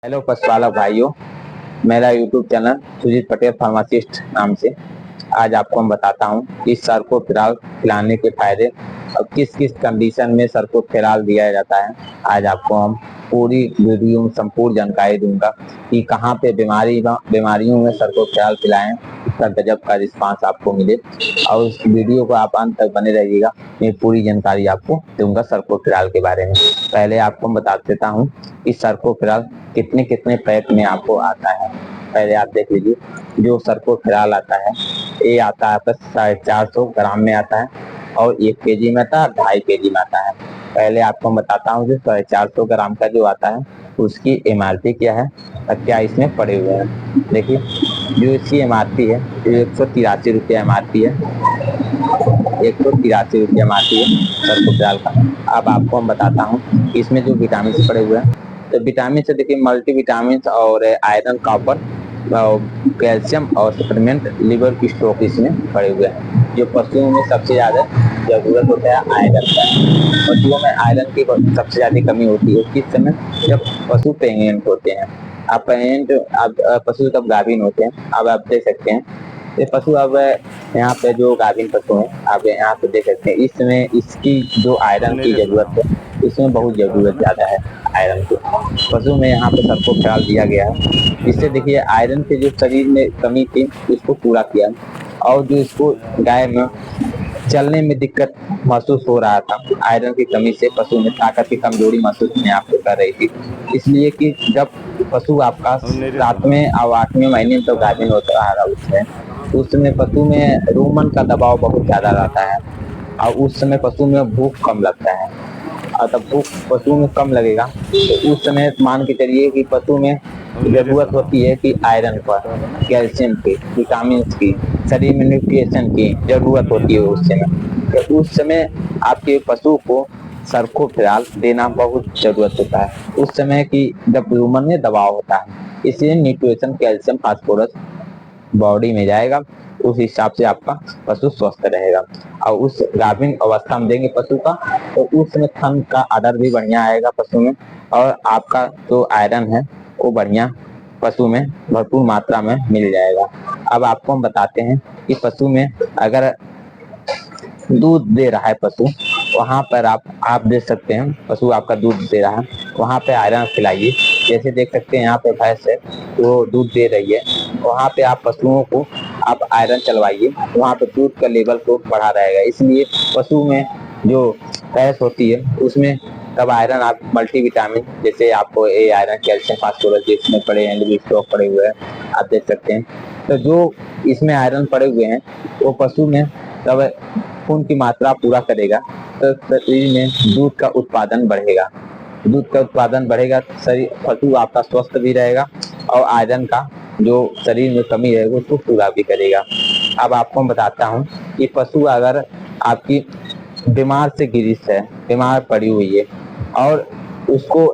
Hello पशुपालक भाइयों, मेरा YouTube channel Sujeet Patel pharmacist नाम से। आज आपको हम बताता हूँ कि सर को फिलहाल खिलाने के फायदे और किस किस कंडीशन में सर को फिलहाल दिया जाता है। आज आपको हम पूरी वीडियो में संपूर्ण जानकारी दूंगा कि कहाँ पे बीमारियों में सर को फिलहाल खिलाएं, इसका गजब का रिस्पांस आपको मिले। और उस वीडियो को आप अंत तक बने रहिएगा, मैं पूरी जानकारी आपको दूंगा सर को फिलहाल के बारे में। पहले आपको बता देता हूँ कि सर को फिलहाल कितने कितने पैक में आपको आता है। पहले आप देख लीजिए, जो सर को फिलहाल आता है ये आता है आपका 450 ग्राम में आता है और 1 kg में आता है, 2.5 kg में आता है। पहले आपको हम बताता हूँ जो 450 ग्राम का जो आता है उसकी MRP क्या है और क्या इसमें पड़े हुए हैं। देखिए, जो इसकी MRP है जो 183 रुपया MRP है, 183 रुपया MRP है सर को फिलहाल का। अब आपको हम बताता हूँ इसमें जो विटामिन पड़े हुए हैं, तो विटामिन से देखिए मल्टी विटामिन और आयरन, कॉपर, कैल्शियम और सप्लीमेंट, लिवर की स्टॉक इसमें पड़े हुए हैं। जो पशुओं में सबसे ज्यादा जरूरत होता है आयरन का। पशुओं में आयरन की सबसे ज्यादा कमी होती है किस समय, जब पशु प्रेग्नेंट होते हैं। आप प्रेग्नेंट पशु तब गाभिन होते हैं। अब आप देख सकते हैं ये पशु, अब यहाँ पे जो गाभिन पशु हैं आप यहाँ पे देख सकते हैं, इसमें इसकी जो आयरन की जरूरत है इसमें बहुत जरूरत ज्यादा है आयरन की। पशु में यहाँ पे सबको ख्याल दिया गया है, इससे देखिए आयरन के जो शरीर में कमी थी इसको पूरा किया। और जो इसको गाय में चलने में दिक्कत महसूस हो रहा था आयरन की कमी से, पशु में ताकत की कमजोरी महसूस अपने आप को कर रही थी, इसलिए कि जब पशु आपका 7वें और 8वें महीने में तो गाभिन होता आ रहा है उस समय पशु में रोमन का दबाव बहुत ज्यादा रहता है और उस समय पशु में भूख कम लगता है। और तब भूख पशु में कम लगेगा तो उस समय मान के चलिए कि पशु में जरूरत होती है कि आयरन पर, कैल्शियम की, विटामिन की, शरीर में न्यूट्रिशन की जरूरत होती है उस समय। तो उस समय आपके पशु को सर को फिलहाल देना बहुत जरूरत होता है उस समय की जब ह्यूमन में दबाव होता है, इसलिए न्यूट्रिशन, कैल्शियम, फास्फोरस बॉडी में जाएगा, उस हिसाब से आपका पशु स्वस्थ रहेगा। और उस गाभिन अवस्था में देंगे पशु का तो उस समय थन का आर्डर भी बढ़िया आएगा पशु में, और आपका जो आयरन है वो बढ़िया पशु में भरपूर मात्रा में मिल जाएगा। अब आपको हम बताते हैं कि पशु में अगर दूध दे रहा है पशु, वहां पर आप देख सकते हैं पशु आपका दूध दे रहा है, वहां पे आयरन खिलाइए। जैसे देख सकते हैं यहाँ पे भैंस है वो दूध दे रही है, वहां पे आप पशुओं को आप आयरन चलवाइए, वहां पे दूध का लेवल को बढ़ा रहेगा। इसलिए पशु में जो भैंस होती है उसमें तब आयरन आप मल्टीविटामिन, जैसे आपको ए आयरन, कैल्शियम, फास्फोरस जिसमें पड़े हैं, लिवर स्टॉक पड़े हुए हैं, आप देख सकते हैं। तो जो इसमें आयरन पड़े हुए हैं वो पशु में तब खून की मात्रा पूरा करेगा तो शरीर में दूध का उत्पादन बढ़ेगा। दूध का उत्पादन बढ़ेगा, शरीर पशु आपका स्वस्थ भी रहेगा और आयरन का जो शरीर में कमी है उसको पूरा भी करेगा। अब आपको मैं बताता हूँ कि पशु अगर आपकी बीमार से गिरिश है, बीमार पड़ी हुई है और उसको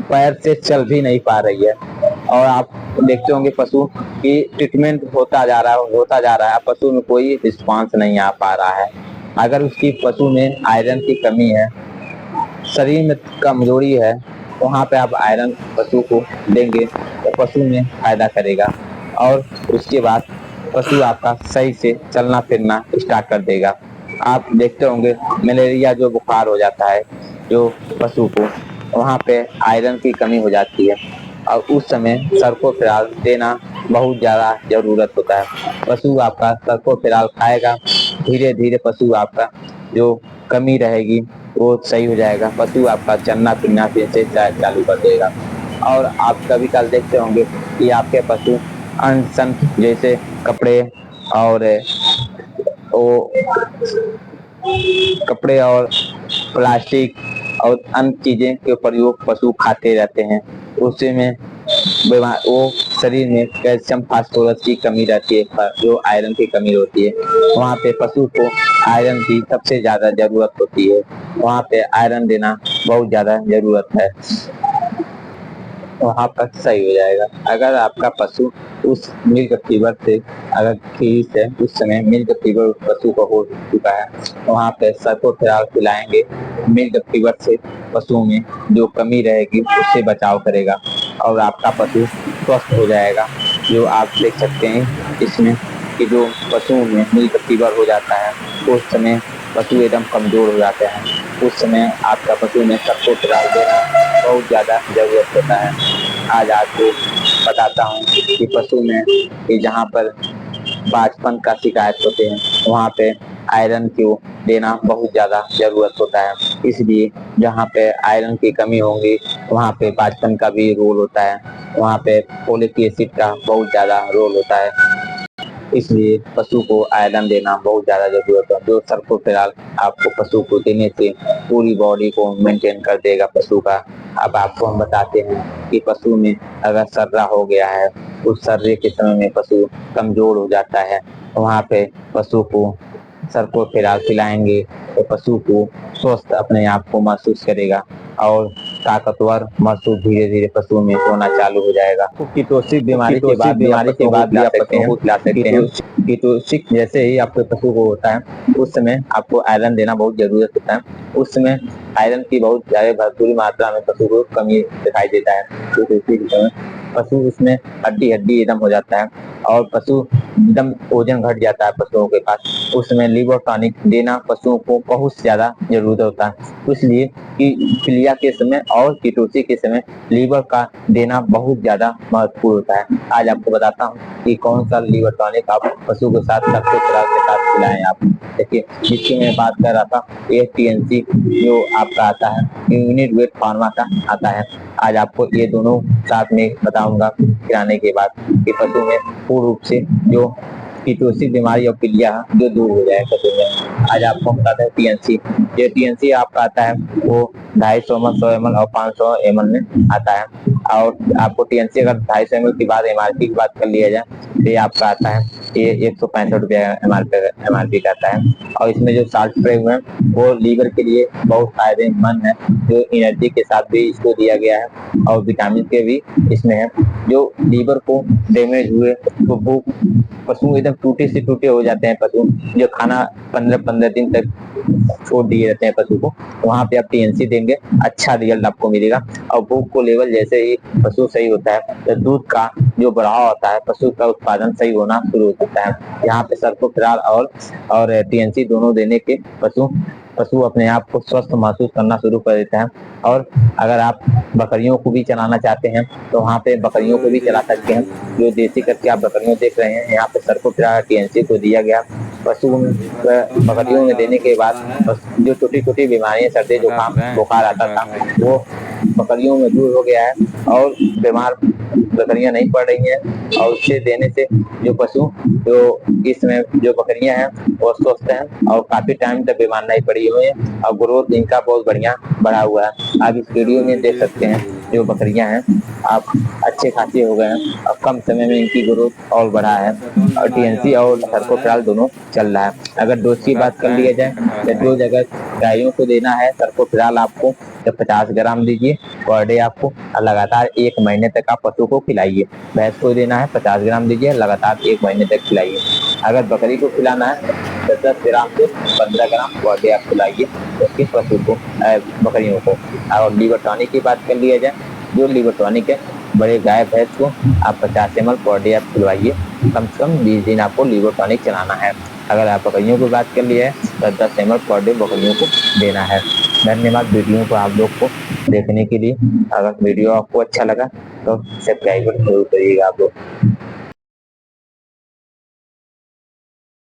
पैर से चल भी नहीं पा रही है, और आप देखते होंगे पशु की ट्रीटमेंट होता जा रहा है, पशु में कोई रिस्पांस नहीं आ पा रहा है। अगर उसकी पशु में आयरन की कमी है, शरीर में कमजोरी है, वहाँ पे आप आयरन पशु को देंगे तो पशु में फायदा करेगा और उसके बाद पशु आपका सही से चलना फिरना स्टार्ट कर देगा। आप देखते होंगे मलेरिया जो बुखार हो जाता है जो पशु को, वहाँ पे आयरन की कमी हो जाती है और उस समय सर को फिलहाल देना बहुत ज्यादा जरूरत होता है। पशु आपका सर को फिलहाल खाएगा, धीरे धीरे पशु आपका जो कमी रहेगी वो सही हो जाएगा, पशु आपका चलना फिरना फिर से चालू कर देगा। और आप कभी कल देखते होंगे कि आपके पशु अनसन जैसे कपड़े और वो कपड़े और प्लास्टिक और अन्य चीजें के प्रयोग पशु खाते रहते हैं, उसी में वो शरीर में कैल्शियम, फास्फोरस की कमी रहती है, जो आयरन की कमी होती है, वहाँ पे पशु को आयरन की सबसे ज्यादा जरूरत होती है, वहाँ पे आयरन देना बहुत ज्यादा जरूरत है, वहाँ पर सही हो जाएगा। अगर आपका पशु उस मिल्क फीवर से अगर ठीक है, उस समय मिल्क फीवर पशु को हो चुका है, वहाँ पे सबको फिलहाल खिलाएंगे। मिल्क फीवर से पशुओं में जो कमी रहेगी उससे बचाव करेगा और आपका पशु स्वस्थ हो जाएगा। जो आप देख सकते हैं इसमें कि जो पशु में मिल्क फीवर हो जाता है उस समय पशु एकदम कमजोर हो जाते हैं, उस समय आपका पशु में सबको पिला देना बहुत ज्यादा जरूरत होता है। आज आपको बताता हूँ कि पशु में कि जहाँ पर बाजपन का शिकायत होते हैं वहाँ पे आयरन को देना बहुत ज्यादा जरूरत होता है। इसलिए जहाँ पे आयरन की कमी होगी वहाँ पे बाजपन का भी रोल होता है, वहाँ पे फोलिक एसिड का बहुत ज्यादा रोल होता है। इसलिए पशु को आयरन देना बहुत ज्यादा जरूरत है। जो सर्कोफेराल आपको पशु को देने से पूरी बॉडी को मेंटेन कर देगा पशु का। अब आपको हम बताते हैं कि पशु में अगर सर्रा हो गया है, उस सर्रे के समय में पशु कमजोर हो जाता है, वहाँ पे पशु को सर्कोफेराल पिलाएंगे तो पशु को स्वस्थ अपने आप को महसूस करेगा और ताकतवर महसूस धीरे धीरे पशु में होना चालू हो जाएगा। कीटोसिक बीमारी के बाद भी आप पशुओं को खिला सकते हैं। कीटोसिक जैसे ही आपके पशु को होता है उस समय आपको आयरन देना बहुत जरूरत होता है। उस समय आयरन की बहुत ज्यादा भरपूरी मात्रा में पशु को कमी दिखाई देता है, तो पशु उसमें हड्डी हड्डी एकदम हो जाता है और पशु एकदम वजन घट जाता है पशुओं के पास। उस समय लीवर टॉनिक देना पशुओं को बहुत ज्यादा जरूरत होता है। इसलिए कि पीलिया के समय और कीटोसिस के समय लीवर का देना बहुत ज्यादा महत्वपूर्ण होता है। आज आपको बताता हूँ कि कौन सा लीवर टॉनिक आप पशु के साथ सर्कोफेराल के साथ खिलाएं। आप देखिए जिसकी मैं बात कर रहा था TNC जो आपका आता है यूनिट वेट फार्मा का आता है। आज आपको ये दोनों साथ में बताऊंगा खिलाने के बाद कि पशु में पूर्ण रूप से जो कीटोसिस बीमारी और पीलिया जो दूर हो जाए पशु में। आज आपको बताते हैं TNC। ये TNC आपका आता है वो 250 ml, 100 ml और 500 ml में आता है। और आपको TNC अगर 250 ml की बात MRP की बात कर लिया जाए तो ये आपका आता है ये 165 रुपया MRP का आता है। और इसमें जो साल्ट प्रयोग है वो लीवर के लिए बहुत फायदेमंद है, जो एनर्जी के साथ भी इसको दिया गया है और विटामिन के भी इसमें है। जो लीवर को डैमेज हुए तो भूख पशु एकदम टूटे से टूटे हो जाते हैं पशु, जो खाना 15-15 दिन तक छोड़ दिए रहते हैं पशु को, वहाँ पे आप TNC देंगे अच्छा रिजल्ट आपको मिलेगा। और भूख को लेवल जैसे ही पशु सही होता है तो दूध का जो बढ़ाव होता है पशु का उत्पादन सही होना शुरू हो जाता है। यहाँ पे सर्कोफेराल और TNC दोनों देने के पशु अपने आप को स्वस्थ महसूस करना शुरू कर देता है। और अगर आप बकरियों को भी चलाना चाहते हैं तो वहाँ पे बकरियों को भी चला सकते हैं। जो देसी करके आप बकरियों देख रहे हैं यहाँ पे सर्कोफेराल TNC को दिया गया पशु बकरियों में देने के बाद जो छोटी छोटी बीमारियां सर्दी जुकाम बुखार आता था वो बकरियों में दूर हो गया है और बीमार बकरियां नहीं पड़ रही हैं। और उससे देने से जो पशु जो इसमें जो बकरियां हैं वो स्वस्थ हैं और काफी टाइम तक बीमार नहीं पड़ी हुई हैं और ग्रोथ इनका बहुत बढ़िया बढ़ा हुआ है। आप इस वीडियो में देख सकते हैं जो बकरियां हैं आप अच्छे खासे हो गए हैं और कम समय में इनकी ग्रोथ और बढ़ा है। और TNC और सर्कोफेराल दोनों चल रहा है। अगर डोज की बात कर लिया जाए तो डोज अगर गायों को देना है सर्कोफेराल आपको तो 50 ग्राम दीजिए पर डे आपको और लगातार 1 महीने तक आप पशु को खिलाइए। भैंस को देना है 50 ग्राम दीजिए लगातार 1 महीने तक खिलाइए। अगर बकरी को खिलाना है तो 10 ग्राम से 15 ग्राम पर डे आप खिलाइए उसके पशु को बकरियों को। और लीवर टॉनिक की बात कर लिया जाए जो लीवर टॉनिक है बड़े गाय भैंस को आप 50 ml पर डे आप खिलवाइए। कम से कम 20 दिन आपको लीवर टॉनिक चलाना है। अगर आप बकरियों की बात कर लिए है तो 10 ml पर डे बकरियों को देना है। धन्यवाद वीडियो को आप लोग को देखने के लिए। अगर वीडियो आपको अच्छा लगा तो सब्सक्राइब जरूर करिएगा आप लोग।